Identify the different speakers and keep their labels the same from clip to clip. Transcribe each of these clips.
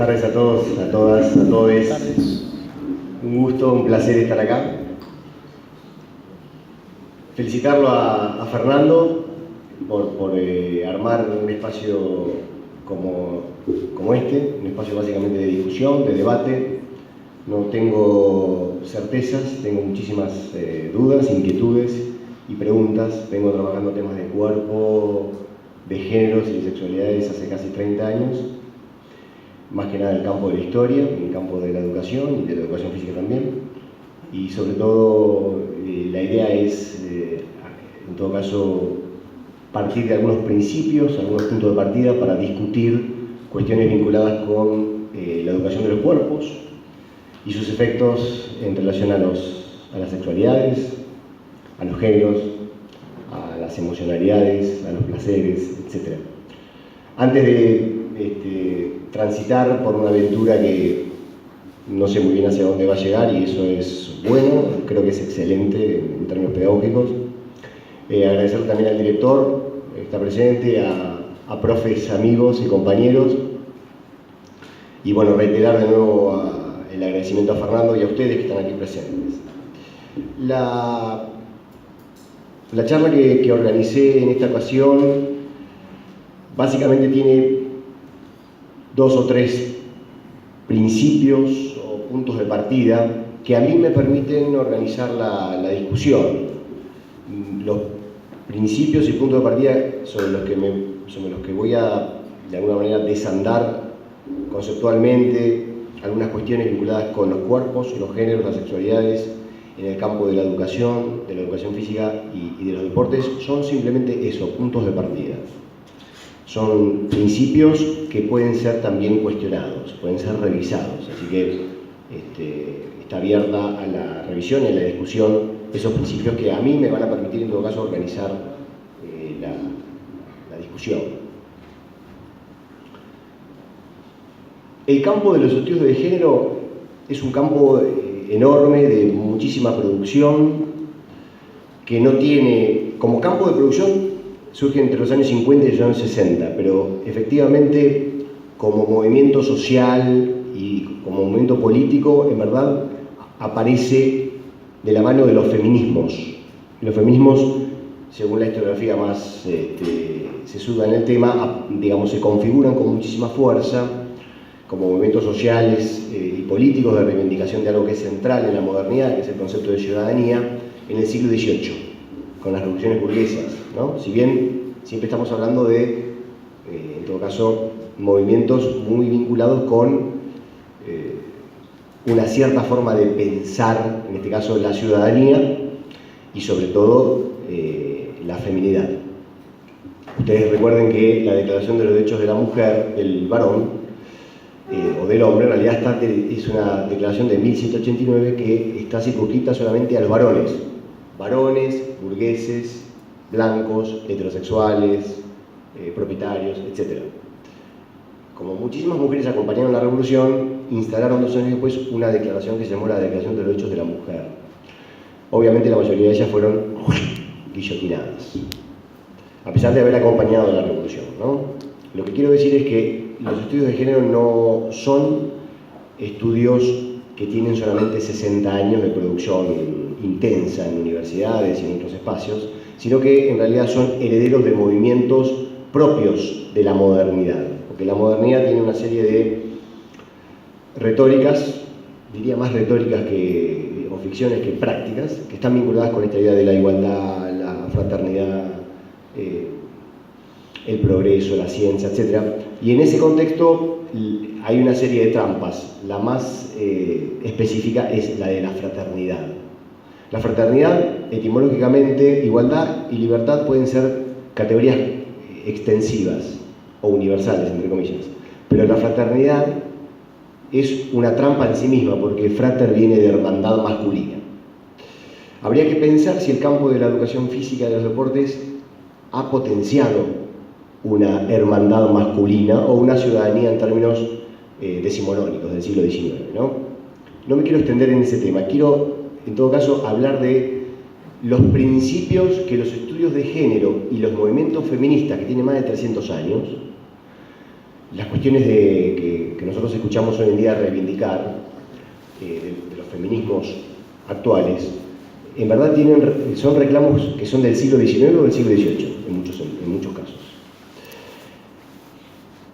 Speaker 1: tardes a todos, a todas, a todos. Un gusto, un placer estar acá. Felicitarlo a Fernando por armar un espacio como este, un espacio básicamente de discusión, de debate. No tengo certezas, tengo muchísimas dudas, inquietudes y preguntas. Vengo trabajando temas de cuerpo, de géneros y de sexualidades hace casi 30 años. Más que nada en el campo de la historia, en el campo de la educación y de la educación física también. Y sobre todo la idea es, en todo caso, partir de algunos principios, algunos puntos de partida para discutir cuestiones vinculadas con la educación de los cuerpos y sus efectos en relación a las sexualidades, a los géneros, a las emocionalidades, a los placeres, etc. Antes de transitar por una aventura que no sé muy bien hacia dónde va a llegar, y eso es bueno, creo que es excelente en términos pedagógicos. Agradecer también al director que está presente, a profes, amigos y compañeros, y bueno, reiterar de nuevo el agradecimiento a Fernando y a ustedes que están aquí presentes. La charla que organicé en esta ocasión básicamente tiene 2 o 3 principios o puntos de partida que a mí me permiten organizar la discusión. Los principios y puntos de partida sobre los que voy a, de alguna manera, desandar conceptualmente algunas cuestiones vinculadas con los cuerpos, los géneros, las sexualidades, en el campo de la educación física y de los deportes, son simplemente eso, puntos de partida. Son principios que pueden ser también cuestionados, pueden ser revisados, así que está abierta a la revisión y a la discusión esos principios que a mí me van a permitir en todo caso organizar la discusión. El campo de los estudios de género es un campo enorme, de muchísima producción, que no tiene, como campo de producción, surge entre los años 50 y los años 60, pero efectivamente como movimiento social y como movimiento político, en verdad, aparece de la mano de los feminismos. Los feminismos, según la historiografía más sesuda en el tema, digamos, se configuran con muchísima fuerza como movimientos sociales y políticos de reivindicación de algo que es central en la modernidad, que es el concepto de ciudadanía, en el siglo XVIII, con las revoluciones burguesas, ¿no? Si bien siempre estamos hablando de, en todo caso, movimientos muy vinculados con una cierta forma de pensar, en este caso la ciudadanía y sobre todo la feminidad. Ustedes recuerden que la Declaración de los Derechos de la Mujer, del varón, o del hombre, en realidad es una declaración de 1789 que está circunscrita solamente a los varones, burgueses, blancos, heterosexuales, propietarios, etc. Como muchísimas mujeres acompañaron la revolución, instalaron 2 años después una declaración que se llamó la Declaración de los Derechos de la Mujer. Obviamente la mayoría de ellas fueron guillotinadas, a pesar de haber acompañado la revolución, ¿no? Lo que quiero decir es que los estudios de género no son estudios que tienen solamente 60 años de producción intensa en universidades y en otros espacios, sino que en realidad son herederos de movimientos propios de la modernidad, porque la modernidad tiene una serie de retóricas, diría más retóricas o ficciones que prácticas, que están vinculadas con esta idea de la igualdad, la fraternidad, el progreso, la ciencia, etc. Y en ese contexto hay una serie de trampas. La más específica es la de la fraternidad. La fraternidad, etimológicamente, igualdad y libertad pueden ser categorías extensivas o universales, entre comillas. Pero la fraternidad es una trampa en sí misma, porque frater viene de hermandad masculina. Habría que pensar si el campo de la educación física y de los deportes ha potenciado una hermandad masculina o una ciudadanía en términos decimonónicos del siglo XIX, ¿no? No me quiero extender en ese tema, quiero en todo caso hablar de los principios que los estudios de género y los movimientos feministas, que tienen más de 300 años, las cuestiones que nosotros escuchamos hoy en día reivindicar, de los feminismos actuales, en verdad son reclamos que son del siglo XIX o del siglo XVIII, en muchos casos.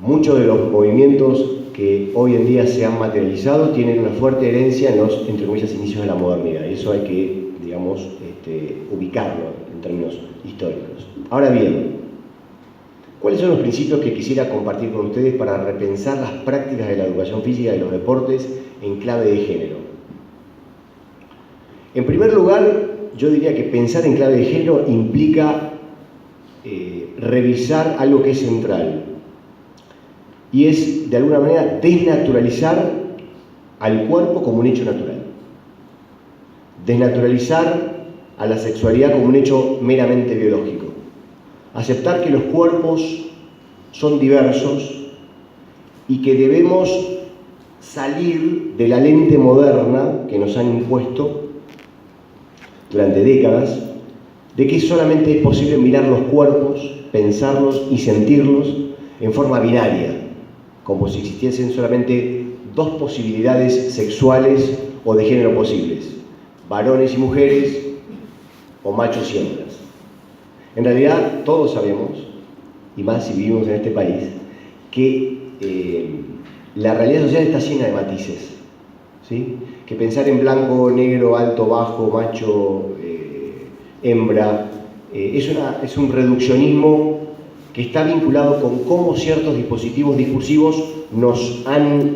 Speaker 1: Muchos de los movimientos que hoy en día se han materializado tienen una fuerte herencia en los, entre comillas, inicios de la modernidad. Y eso hay que, digamos, ubicarlo en términos históricos. Ahora bien, ¿cuáles son los principios que quisiera compartir con ustedes para repensar las prácticas de la educación física y los deportes en clave de género? En primer lugar, yo diría que pensar en clave de género implica revisar algo que es central, y es, de alguna manera, desnaturalizar al cuerpo como un hecho natural. Desnaturalizar a la sexualidad como un hecho meramente biológico. Aceptar que los cuerpos son diversos y que debemos salir de la lente moderna que nos han impuesto durante décadas, de que solamente es posible mirar los cuerpos, pensarlos y sentirlos en forma binaria, como si existiesen solamente dos posibilidades sexuales o de género posibles, varones y mujeres o machos y hembras. En realidad todos sabemos, y más si vivimos en este país, que la realidad social está llena de matices, ¿sí? Que pensar en blanco, negro, alto, bajo, macho, hembra, es un reduccionismo que está vinculado con cómo ciertos dispositivos discursivos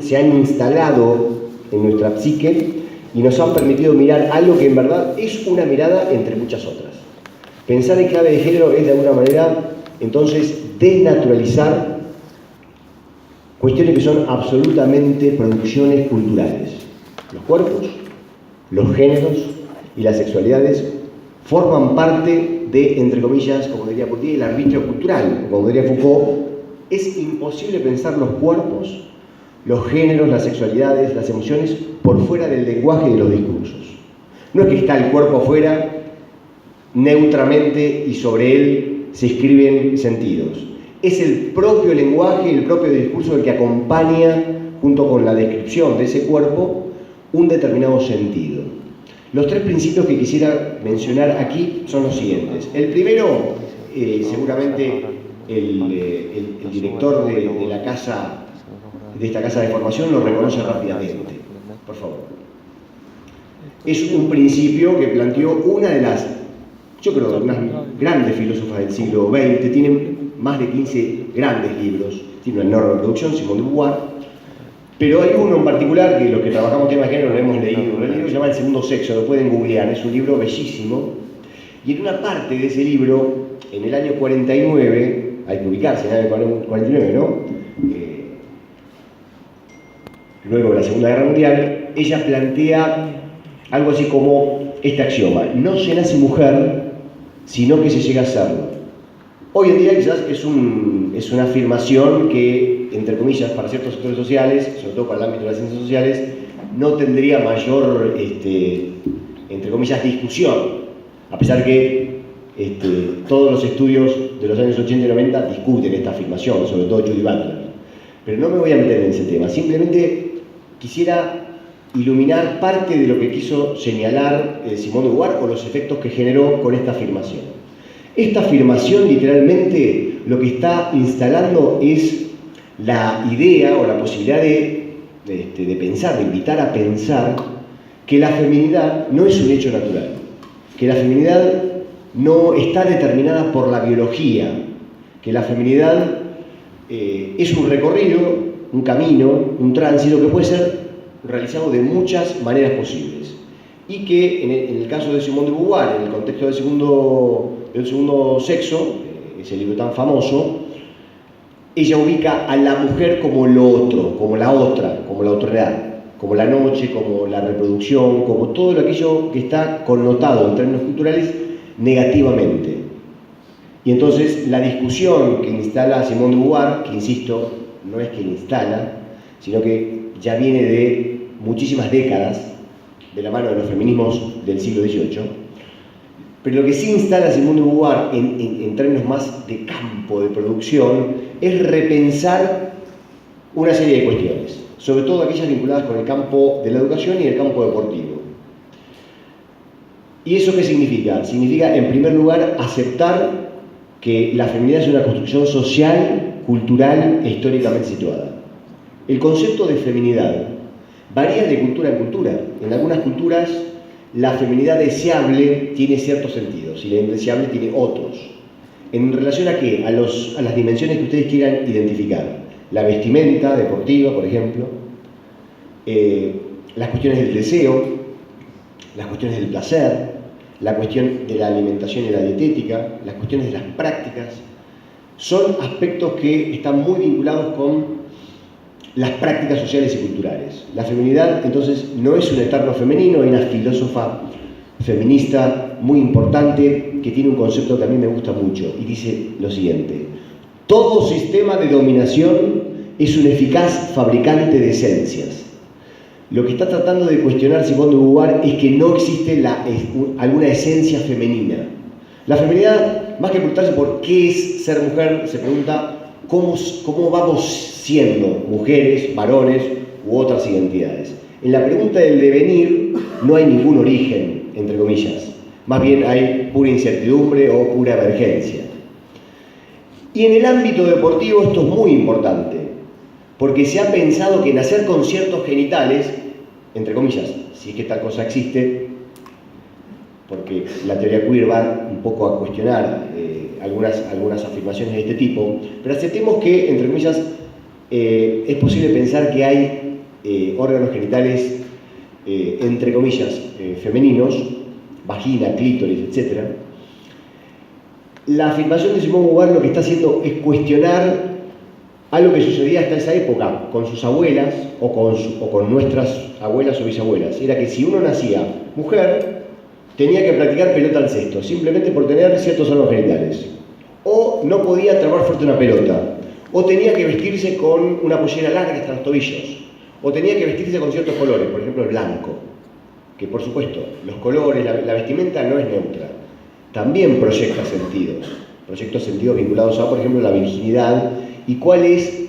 Speaker 1: se han instalado en nuestra psique y nos han permitido mirar algo que en verdad es una mirada entre muchas otras. Pensar en clave de género es de alguna manera, entonces, desnaturalizar cuestiones que son absolutamente producciones culturales. Los cuerpos, los géneros y las sexualidades forman parte de, entre comillas, como diría Bourdieu, el arbitrio cultural. Como diría Foucault, es imposible pensar los cuerpos, los géneros, las sexualidades, las emociones por fuera del lenguaje de los discursos. No es que está el cuerpo afuera neutramente y sobre él se escriben sentidos. Es el propio lenguaje, el propio discurso el que acompaña, junto con la descripción de ese cuerpo, un determinado sentido. Los tres principios que quisiera mencionar aquí son los siguientes. El primero, seguramente el director de esta casa de formación lo reconoce rápidamente. Por favor. Es un principio que planteó una de las, yo creo, unas grandes filósofas del siglo XX. Tiene más de 15 grandes libros. Tiene una enorme producción, Simone de Beauvoir. Pero hay uno en particular que los que trabajamos temas de género lo hemos leído. El libro se llama El segundo sexo, lo pueden googlear, es un libro bellísimo. Y en una parte de ese libro, en el año 49, hay que ubicarse en el año 49, ¿no? Luego de la Segunda Guerra Mundial, ella plantea algo así como este axioma: no se nace mujer, sino que se llega a serlo. Hoy en día quizás es una afirmación que, entre comillas, para ciertos sectores sociales, sobre todo para el ámbito de las ciencias sociales, no tendría mayor, entre comillas, discusión, a pesar que todos los estudios de los años 80 y 90 discuten esta afirmación, sobre todo Judy Butler. Pero no me voy a meter en ese tema, simplemente quisiera iluminar parte de lo que quiso señalar Simone de Beauvoir o los efectos que generó con esta afirmación. Esta afirmación, literalmente, lo que está instalando es la idea o la posibilidad de pensar, de invitar a pensar que la feminidad no es un hecho natural, que la feminidad no está determinada por la biología, que la feminidad es un recorrido, un camino, un tránsito que puede ser realizado de muchas maneras posibles y que en el caso de Simone de Beauvoir, en el contexto del segundo sexo, ese libro tan famoso, ella ubica a la mujer como lo otro, como la otra, como la otredad, como la noche, como la reproducción, como todo aquello que está connotado en términos culturales negativamente. Y entonces la discusión que instala Simone de Beauvoir, que insisto, no es que la instala, sino que ya viene de muchísimas décadas, de la mano de los feminismos del siglo XVIII, pero lo que sí instala Simone de Beauvoir en términos más de campo de producción es repensar una serie de cuestiones, sobre todo aquellas vinculadas con el campo de la educación y el campo deportivo. ¿Y eso qué significa? Significa, en primer lugar, aceptar que la feminidad es una construcción social, cultural e históricamente situada. El concepto de feminidad varía de cultura en cultura. En algunas culturas la feminidad deseable tiene ciertos sentidos y la indeseable tiene otros. ¿En relación a qué? A las dimensiones que ustedes quieran identificar. La vestimenta deportiva, por ejemplo, las cuestiones del deseo, las cuestiones del placer, la cuestión de la alimentación y la dietética, las cuestiones de las prácticas, son aspectos que están muy vinculados con las prácticas sociales y culturales. La feminidad, entonces, no es un eterno femenino. Hay una filósofa feminista muy importante que tiene un concepto que a mí me gusta mucho y dice lo siguiente: todo sistema de dominación es un eficaz fabricante de esencias. Lo que está tratando de cuestionar Simone de Beauvoir es que no existe alguna esencia femenina. La feminidad, más que preguntarse por qué es ser mujer, se pregunta cómo vamos siendo mujeres, varones u otras identidades. En la pregunta del devenir no hay ningún origen, entre comillas. Más bien hay pura incertidumbre o pura emergencia. Y en el ámbito deportivo esto es muy importante, porque se ha pensado que nacer con ciertos genitales, entre comillas, si es que tal cosa existe, porque la teoría queer va un poco a cuestionar algunas afirmaciones de este tipo, pero aceptemos que, entre comillas, es posible pensar que hay órganos genitales, entre comillas, femeninos, vagina, clítoris, etc. La afirmación de Simone de Beauvoir lo que está haciendo es cuestionar algo que sucedía hasta esa época con sus abuelas o con nuestras abuelas o bisabuelas. Era que si uno nacía mujer, tenía que practicar pelota al cesto, simplemente por tener ciertos órganos genitales. O no podía trabar fuerte una pelota. O tenía que vestirse con una pollera larga hasta los tobillos. O tenía que vestirse con ciertos colores, por ejemplo el blanco. Que por supuesto, los colores, la vestimenta no es neutra. También proyecta sentidos vinculados a, por ejemplo, la virginidad y cuál es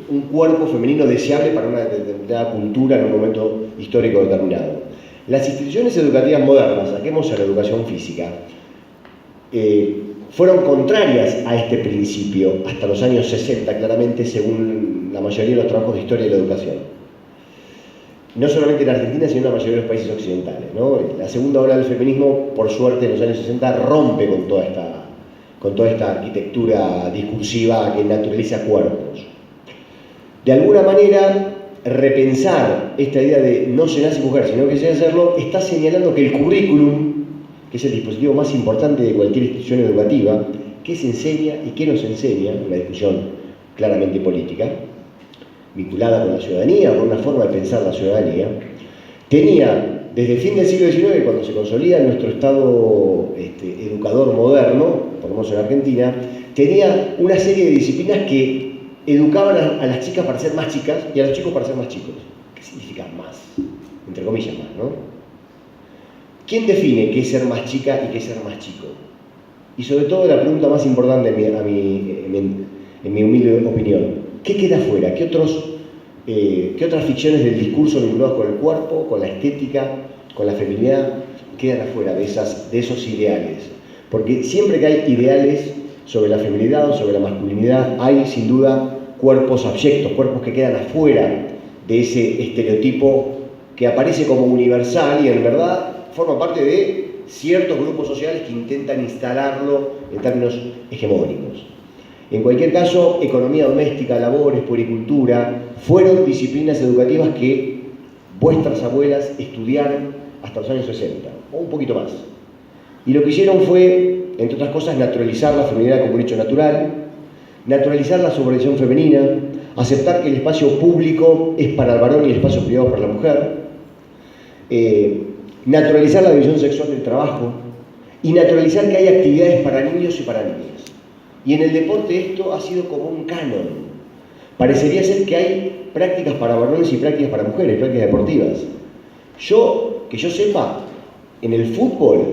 Speaker 1: un cuerpo femenino deseable para una determinada cultura en un momento histórico determinado. Las instituciones educativas modernas, saquemos a la educación física, fueron contrarias a este principio hasta los años 60, claramente, según la mayoría de los trabajos de historia de la educación. No solamente en Argentina, sino en la mayoría de los países occidentales, ¿no? La segunda ola del feminismo, por suerte, en los años 60 rompe con toda esta arquitectura discursiva que naturaliza cuerpos. De alguna manera, repensar esta idea de no se nace mujer, sino que se debe hacerlo, está señalando que el currículum, que es el dispositivo más importante de cualquier institución educativa, qué se enseña y qué no se enseña, una discusión claramente política, vinculada con la ciudadanía, con una forma de pensar la ciudadanía, tenía, desde el fin del siglo XIX, cuando se consolida nuestro Estado educador moderno, por lo menos en Argentina, tenía una serie de disciplinas que educaban a las chicas para ser más chicas y a los chicos para ser más chicos. ¿Qué significa más? Entre comillas más, ¿no? ¿Quién define qué es ser más chica y qué es ser más chico? Y sobre todo la pregunta más importante en mi humilde opinión, ¿qué queda afuera? ¿Qué otras ficciones del discurso vinculados con el cuerpo, con la estética, con la feminidad, quedan afuera de esos ideales? Porque siempre que hay ideales sobre la feminidad o sobre la masculinidad, hay sin duda cuerpos abyectos, cuerpos que quedan afuera de ese estereotipo que aparece como universal y en verdad forma parte de ciertos grupos sociales que intentan instalarlo en términos hegemónicos. En cualquier caso, economía doméstica, labores, puericultura, fueron disciplinas educativas que vuestras abuelas estudiaron hasta los años 60, o un poquito más. Y lo que hicieron fue, entre otras cosas, naturalizar la feminidad como un hecho natural, naturalizar la subordinación femenina, aceptar que el espacio público es para el varón y el espacio privado para la mujer, naturalizar la división sexual del trabajo y naturalizar que hay actividades para niños y para niñas. Y en el deporte esto ha sido como un canon. Parecería ser que hay prácticas para varones y prácticas para mujeres, prácticas deportivas. Que yo sepa, en el fútbol,